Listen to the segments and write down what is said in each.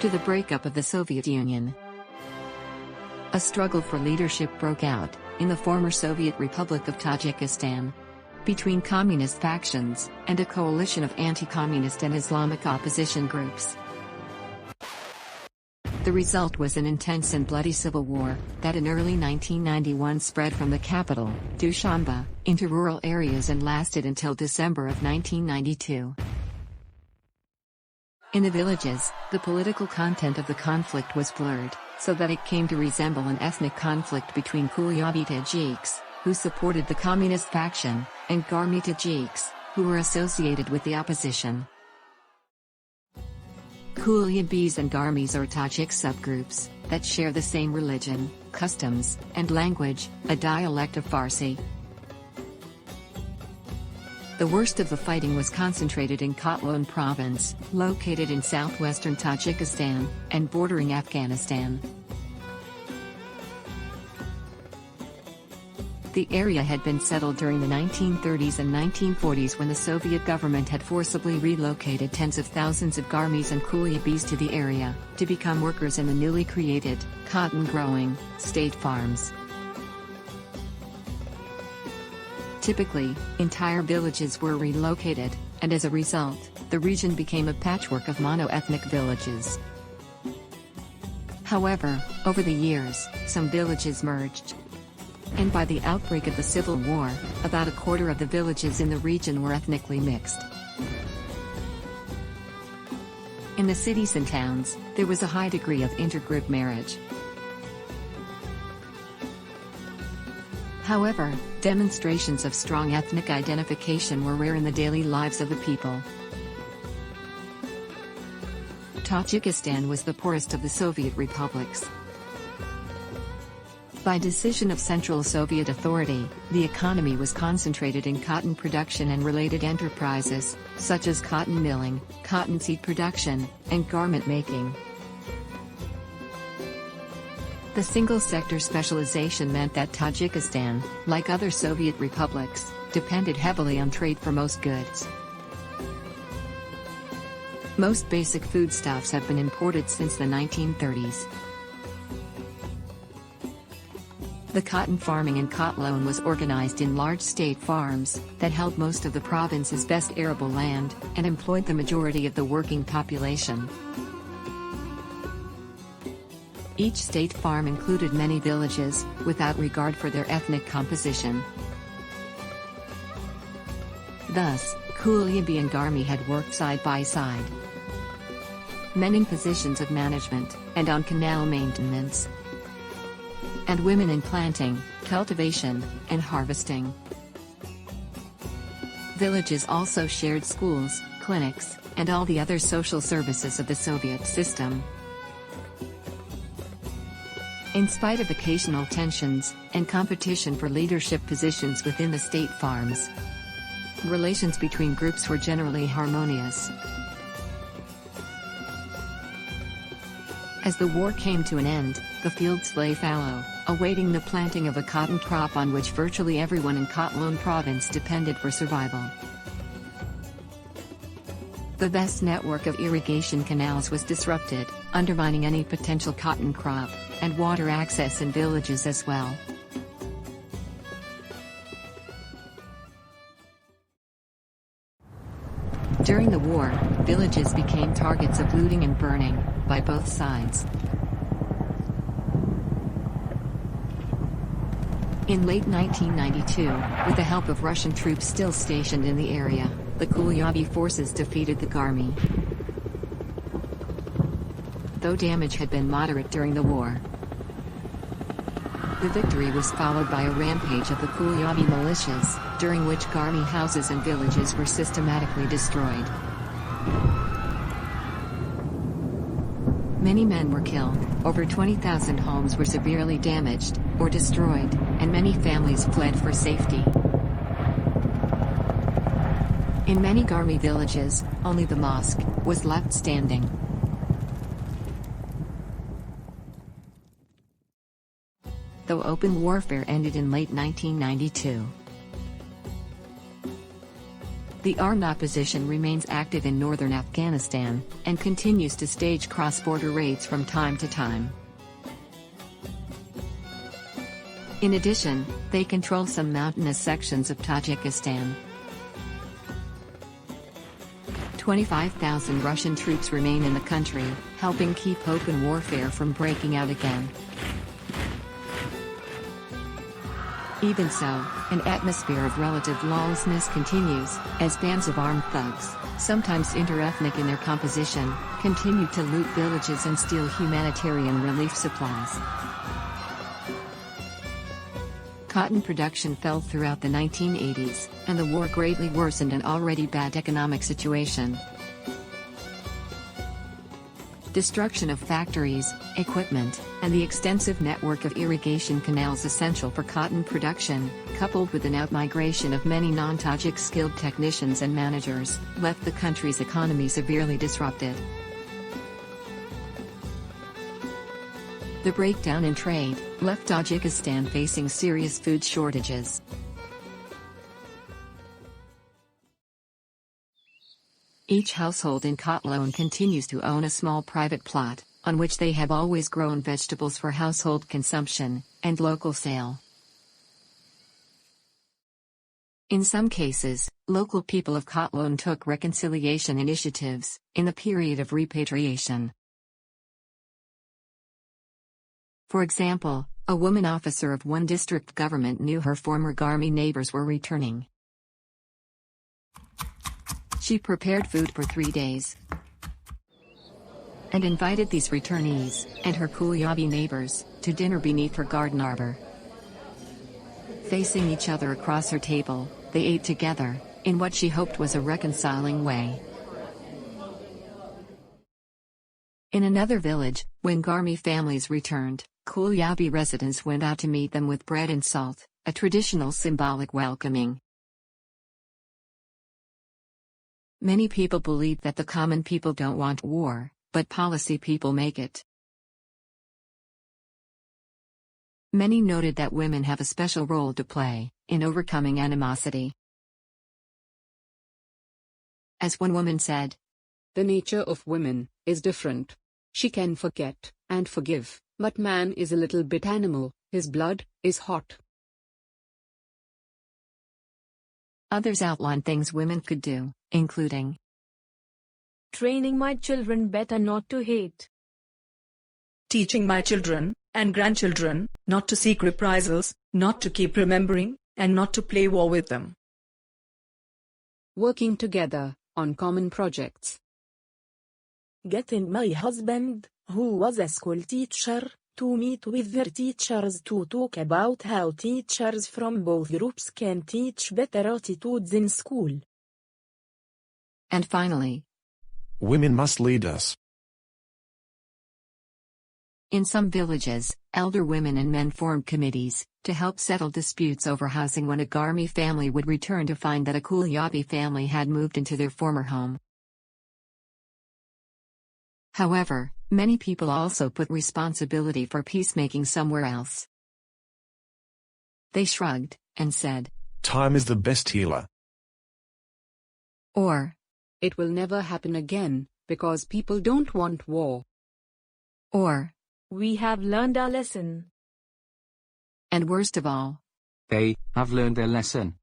after the breakup of the Soviet Union. A struggle for leadership broke out in the former Soviet Republic of Tajikistan between communist factions and a coalition of anti-communist and Islamic opposition groups. The result was an intense and bloody civil war that in early 1991 spread from the capital, Dushanbe, into rural areas and lasted until December of 1992. In the villages, the political content of the conflict was blurred, so that it came to resemble an ethnic conflict between Kulyabi Tajiks, who supported the communist faction, and Garmi Tajiks, who were associated with the opposition. Kulyabis and Garmis are Tajik subgroups that share the same religion, customs, and language, a dialect of Farsi. The worst of the fighting was concentrated in Kotlon province, located in southwestern Tajikistan, and bordering Afghanistan. The area had been settled during the 1930s and 1940s when the Soviet government had forcibly relocated tens of thousands of Garmis and Kulyabis to the area, to become workers in the newly created, cotton-growing, state farms. Typically, entire villages were relocated, and as a result, the region became a patchwork of mono-ethnic villages. However, over the years, some villages merged. And by the outbreak of the Civil War, about a quarter of the villages in the region were ethnically mixed. In the cities and towns, there was a high degree of intergroup marriage. However, demonstrations of strong ethnic identification were rare in the daily lives of the people. Tajikistan was the poorest of the Soviet republics. By decision of Central Soviet Authority, the economy was concentrated in cotton production and related enterprises, such as cotton milling, cottonseed production, and garment making. The single-sector specialization meant that Tajikistan, like other Soviet republics, depended heavily on trade for most goods. Most basic foodstuffs have been imported since the 1930s. The cotton farming in Kotlon was organized in large state farms that held most of the province's best arable land and employed the majority of the working population. Each state farm included many villages, without regard for their ethnic composition. Thus, Kulyabi and Garmi had worked side by side. Men in positions of management, and on canal maintenance, and women in planting, cultivation, and harvesting. Villages also shared schools, clinics, and all the other social services of the Soviet system. In spite of occasional tensions and competition for leadership positions within the state farms, relations between groups were generally harmonious. As the war came to an end, the fields lay fallow, awaiting the planting of a cotton crop on which virtually everyone in Kotlon province depended for survival. The vast network of irrigation canals was disrupted, undermining any potential cotton crop, and water access in villages as well. During the war, villages became targets of looting and burning, by both sides. In late 1992, with the help of Russian troops still stationed in the area, the Kulyabi forces defeated the Garmi. Though damage had been moderate during the war, the victory was followed by a rampage of the Kulyabi militias, during which Garmi houses and villages were systematically destroyed. Many men were killed, over 20,000 homes were severely damaged or destroyed, and many families fled for safety. In many Garmi villages, only the mosque was left standing. Though open warfare ended in late 1992, The armed opposition remains active in northern Afghanistan, and continues to stage cross-border raids from time to time. In addition, they control some mountainous sections of Tajikistan. 25,000 Russian troops remain in the country, helping keep open warfare from breaking out again. Even so, an atmosphere of relative lawlessness continues, as bands of armed thugs, sometimes interethnic in their composition, continue to loot villages and steal humanitarian relief supplies. Cotton production fell throughout the 1980s, and the war greatly worsened an already bad economic situation. Destruction of factories, equipment, and the extensive network of irrigation canals essential for cotton production, coupled with an outmigration of many non-Tajik skilled technicians and managers, left the country's economy severely disrupted. The breakdown in trade left Tajikistan facing serious food shortages. Each household in Kotloon continues to own a small private plot, on which they have always grown vegetables for household consumption and local sale. In some cases, local people of Kotloon took reconciliation initiatives in the period of repatriation. For example, a woman officer of one district government knew her former Garmi neighbors were returning. She prepared food for 3 days and invited these returnees and her Kulyabi neighbors to dinner beneath her garden arbor. Facing each other across her table, they ate together, in what she hoped was a reconciling way. In another village, when Garmi families returned, Kulyabi residents went out to meet them with bread and salt, a traditional symbolic welcoming. Many people believe that the common people don't want war, but policy people make it. Many noted that women have a special role to play in overcoming animosity. As one woman said, "The nature of women is different. She can forget and forgive, but man is a little bit animal, his blood is hot." Others outlined things women could do, including training my children better not to hate, teaching my children and grandchildren not to seek reprisals, not to keep remembering, and not to play war with them, working together on common projects, getting my husband, who was a school teacher, to meet with their teachers to talk about how teachers from both groups can teach better attitudes in school. And finally, women must lead us. In some villages, elder women and men formed committees to help settle disputes over housing when a Garmi family would return to find that a Kulyabi family had moved into their former home. However, many people also put responsibility for peacemaking somewhere else. They shrugged and said, "Time is the best healer." Or, "It will never happen again, because people don't want war." Or, "We have learned our lesson." And worst of all, they have learned their lesson.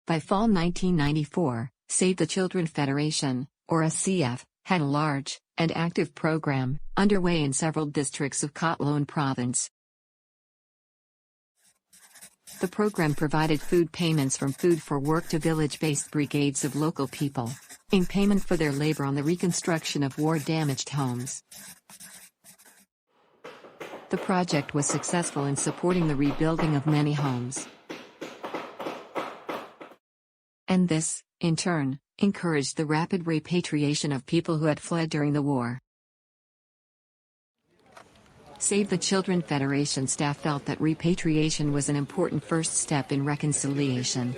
By fall 1994, Save the Children Federation, or SCF, had a large and active program underway in several districts of Kotloon province. The program provided food payments from Food for Work to village-based brigades of local people, in payment for their labor on the reconstruction of war-damaged homes. The project was successful in supporting the rebuilding of many homes. And this, in turn, encouraged the rapid repatriation of people who had fled during the war. Save the Children Federation staff felt that repatriation was an important first step in reconciliation.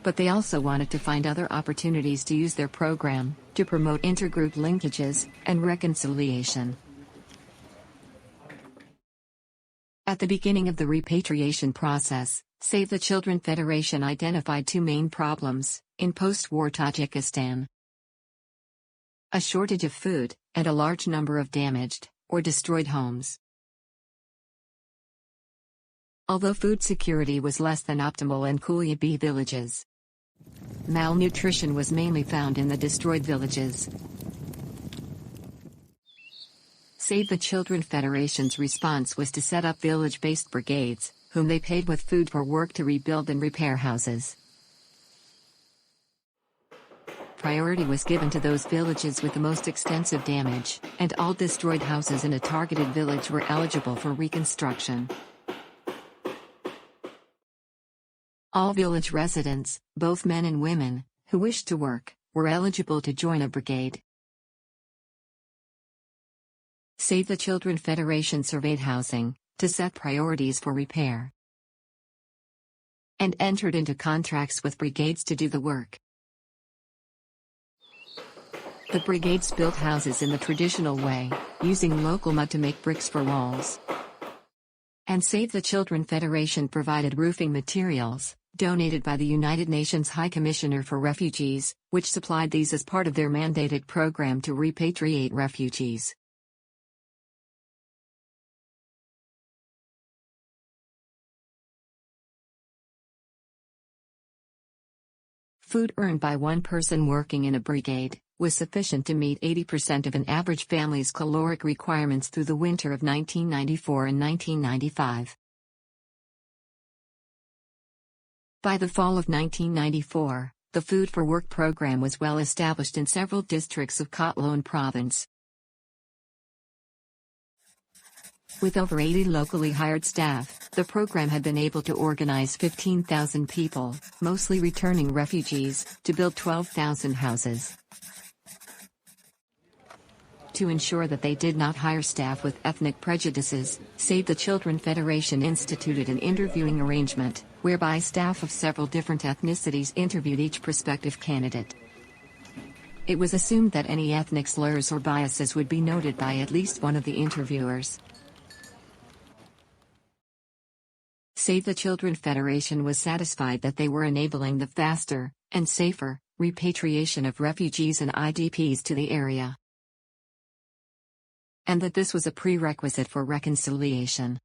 But they also wanted to find other opportunities to use their program to promote intergroup linkages and reconciliation. At the beginning of the repatriation process, Save the Children Federation identified two main problems in post-war Tajikistan: a shortage of food, and a large number of damaged or destroyed homes. Although food security was less than optimal in Kulyabi villages, malnutrition was mainly found in the destroyed villages. Save the Children Federation's response was to set up village-based brigades, whom they paid with food for work to rebuild and repair houses. Priority was given to those villages with the most extensive damage, and all destroyed houses in a targeted village were eligible for reconstruction. All village residents, both men and women, who wished to work, were eligible to join a brigade. Save the Children Federation surveyed housing to set priorities for repair, and entered into contracts with brigades to do the work. The brigades built houses in the traditional way, using local mud to make bricks for walls. And Save the Children Federation provided roofing materials, donated by the United Nations High Commissioner for Refugees, which supplied these as part of their mandated program to repatriate refugees. Food earned by one person working in a brigade was sufficient to meet 80% of an average family's caloric requirements through the winter of 1994 and 1995. By the fall of 1994, the Food for Work program was well established in several districts of Kotloan province. With over 80 locally hired staff, the program had been able to organize 15,000 people, mostly returning refugees, to build 12,000 houses. To ensure that they did not hire staff with ethnic prejudices, Save the Children Federation instituted an interviewing arrangement, whereby staff of several different ethnicities interviewed each prospective candidate. It was assumed that any ethnic slurs or biases would be noted by at least one of the interviewers. Save the Children Federation was satisfied that they were enabling the faster and safer repatriation of refugees and IDPs to the area, and that this was a prerequisite for reconciliation.